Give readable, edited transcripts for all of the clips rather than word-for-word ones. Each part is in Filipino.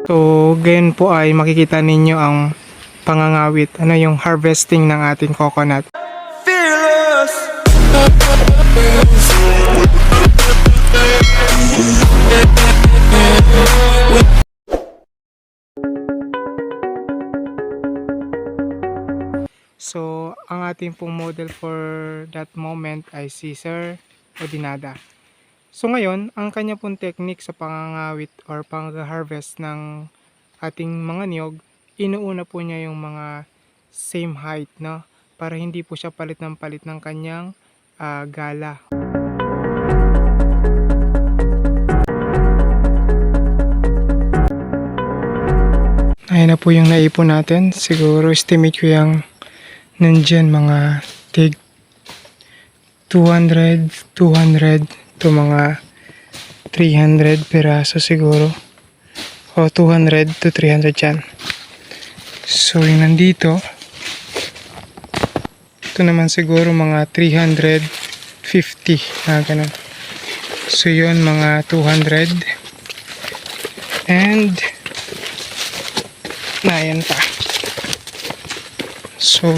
So, ngayon po ay makikita ninyo ang pangangawit, yung harvesting ng ating coconut. Fearless. So, ang ating pong model for that moment ay si Sir Odinada. So, ngayon, ang kanya pong technique sa pangangawit or pang-harvest ng ating mga niyog, inuuna po niya yung mga same height, no? Para hindi po siya palit ng kanyang gala. Ayan na po yung naipon natin. Siguro estimate ko yung nandyan mga tig 200 to mga 300 piraso siguro. O 200 to 300 yan. So yung nandito, ito naman siguro mga 350 na ganun. So yun mga 200 and na yan pa. So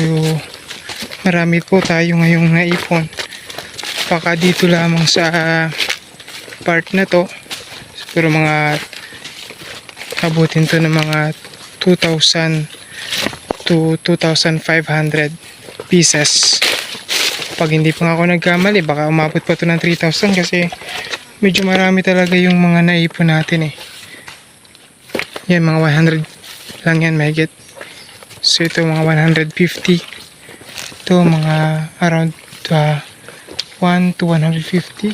marami po tayo ngayong naipon. Baka dito lamang sa part na to siguro mga abutin to ng mga 2,000 to 2,500 pieces. Pag hindi pa ako nagkamali, baka umabot pa to ng 3,000 kasi medyo marami talaga yung mga naipon natin eh. Yan, mga 100 lang yan, mahigit. So ito mga 150. Ito mga around 1 to 150.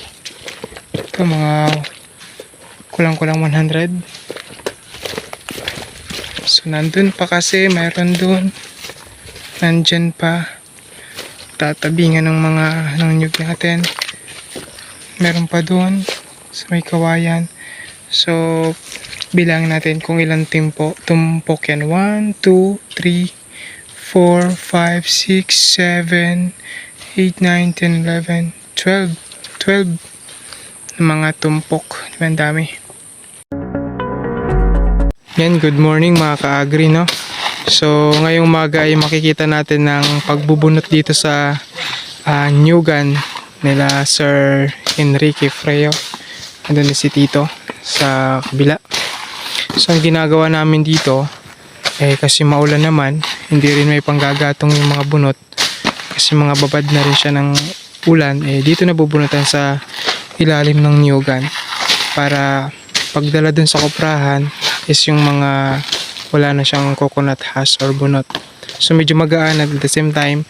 Ito mga kulang-kulang 100. So nandun pa kasi, mayroon dun. Nandyan pa. Tatabingan ng mga nyug natin. Meron pa dun sa may kawayan. So bilang natin kung ilang tumpok yan. 1, 2, 3, 4, 5, 6, 7, 8, 9, 10, 11, 12 ng mga tumpok. Ang dami. Yan, good morning mga ka-agri, no? So ngayong umaga ay makikita natin ng pagbubunot dito sa nyugan nila Sir Enrique Freo. Andun si Tito sa kabila. So ang ginagawa namin dito kasi maulan naman, hindi rin may panggagatong yung mga bunot kasi mga babad na rin siya ng ulan, dito na bubunutan sa ilalim ng niyugan para pagdala dun sa koprahan is yung mga wala na siyang coconut husk or bunot. So medyo magaan at the same time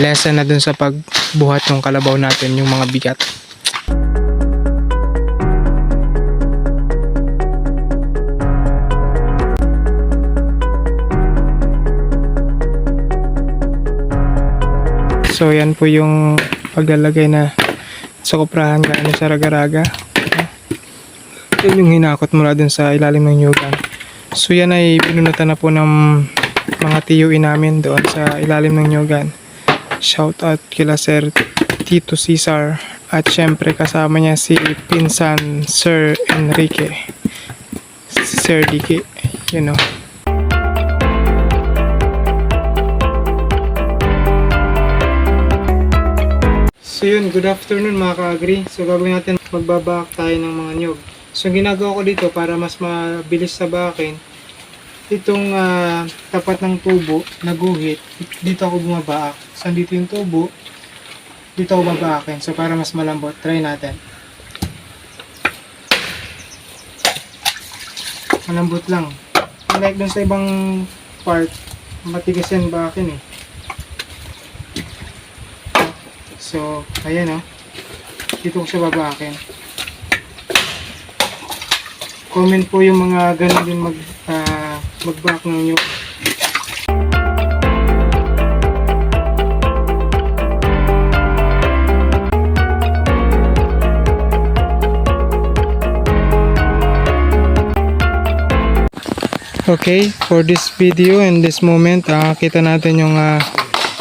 lesson na dun sa pagbuhat ng kalabaw natin yung mga bigat. So yan po yung paglalagay na sa koprahan gaano sa raga-raga. Yan yung hinakot mula dun sa ilalim ng nyugan. So yan ay binunutan na po ng mga tiyuin namin doon sa ilalim ng nyugan. Shout out kila Sir Tito Cesar at syempre kasama niya si Pinsan Sir Enrique, Sir Diki, you know. So yun, good afternoon mga ka-agri. So gagawin natin, magbabak tayo ng mga nyug. So ginagawa ko dito para mas mabilis sa bakin, itong tapat ng tubo na guhit, dito ako bumabaak. So dito yung tubo, dito ako babaakin. So para mas malambot, try natin. Malambot lang. Unlike dun sa ibang part, matigas yan bakin eh. So, ayan o. Dito ko siya babaakin. Comment po yung mga ganun din mag-back ng nyo. Okay, for this video and this moment, kita natin yung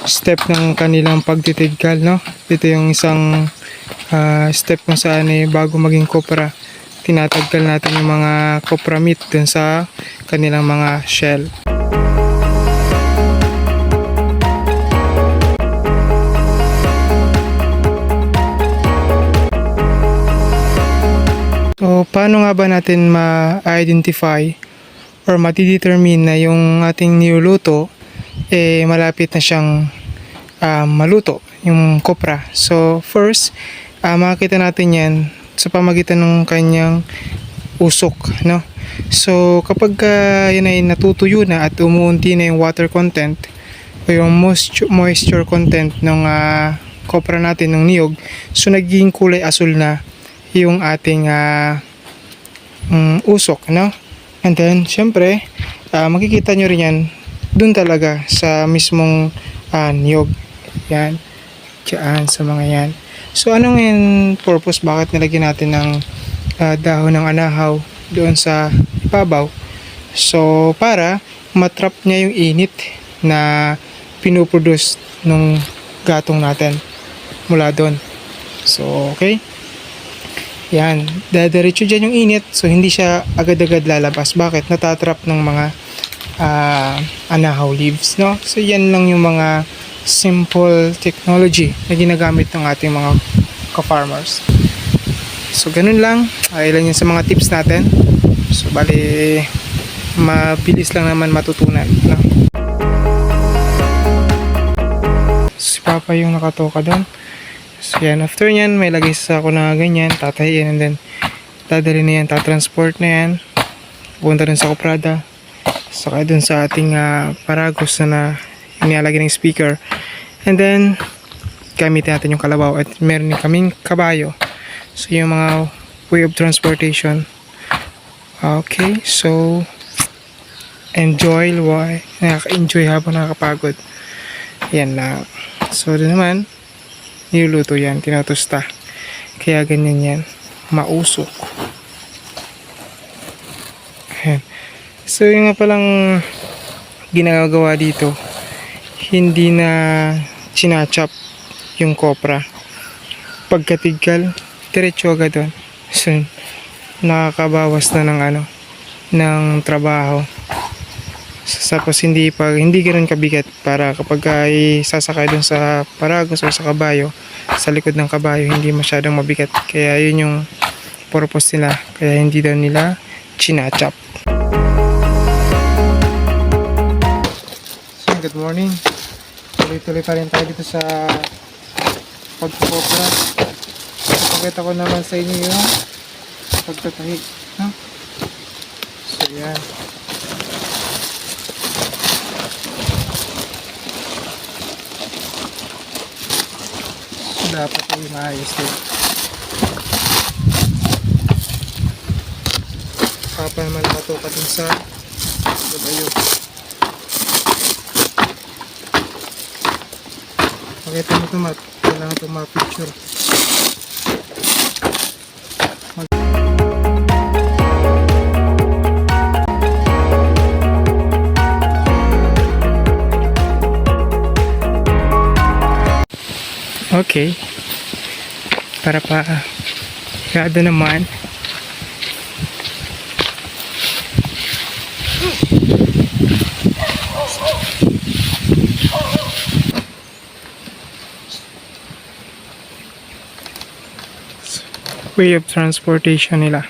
step ng kanilang pagtitidkal, no? Ito yung isang step kung saan bago maging kopra, tinatanggal natin yung mga copra meat dun sa kanilang mga shell. So, paano nga ba natin ma-identify or matidetermine na yung ating niluluto malapit na siyang maluto, yung kopra? So, first, makikita natin yan sa pamagitan ng kanyang usok, no? So, kapag yan ay natutuyo na at umuunti na yung water content o yung moisture content ng kopra natin, ng niyog, so nagiging kulay asul na yung ating usok, no? And then, syempre, makikita nyo rin yan dun talaga sa mismong niyog. Yan. Diyan sa mga yan. So, anong yung purpose? Bakit nilagyan natin ng dahon ng anahaw doon sa ibabaw? So, para matrap niya yung init na pinuproduce nung gatong natin mula doon. So, okay. Yan, dadiretso dyan yung init, so hindi siya agad-agad lalabas. Bakit? Natatrap ng mga anahaw leaves, no? So yan lang yung mga simple technology na ginagamit ng ating mga ka-farmers. So ganun lang, ilan yun sa mga tips natin. So bali, mabilis lang naman matutunan, no? Si Papa yung nakatoka doon. So yan, after nyan, may lagay sa ako na ganyan, tatahiin, and then dadali na yan, tatransport na yan, pupunta dun sa Koprada, saka dun sa ating paragos na inialagay ng speaker, and then gamitin natin yung kalabaw, at meron din kaming kabayo. So yung mga way of transportation. Okay, so enjoy, nakaka-enjoy habang nakakapagod. Yan na. So doon naman, niluluto yan, tinatosta. Kaya ganyan yan, mausok. Ayan. So yung nga palang ginagawa dito, hindi na chinachop yung kopra. Pagkatigal, diretso agad doon. So nakakabawas na ng trabaho. Tapos hindi ganoon kabigat, para kapag sasakay dun sa paragos o sa kabayo, sa likod ng kabayo, hindi masyadong mabigat. Kaya yun yung purpose nila, kaya hindi daw nila chinachop. So, good morning, tuloy-tuloy pa rin tayo dito sa pagkukopra. Pakita ko naman sa inyo yung pagtatahi, no? So yan, dapat ay maayos din. Papa naman nakatoka din sa kabayo. Pakita mo ito, kailangan ito ma-picture. Okay, para pa gado naman. Way of transportation nila.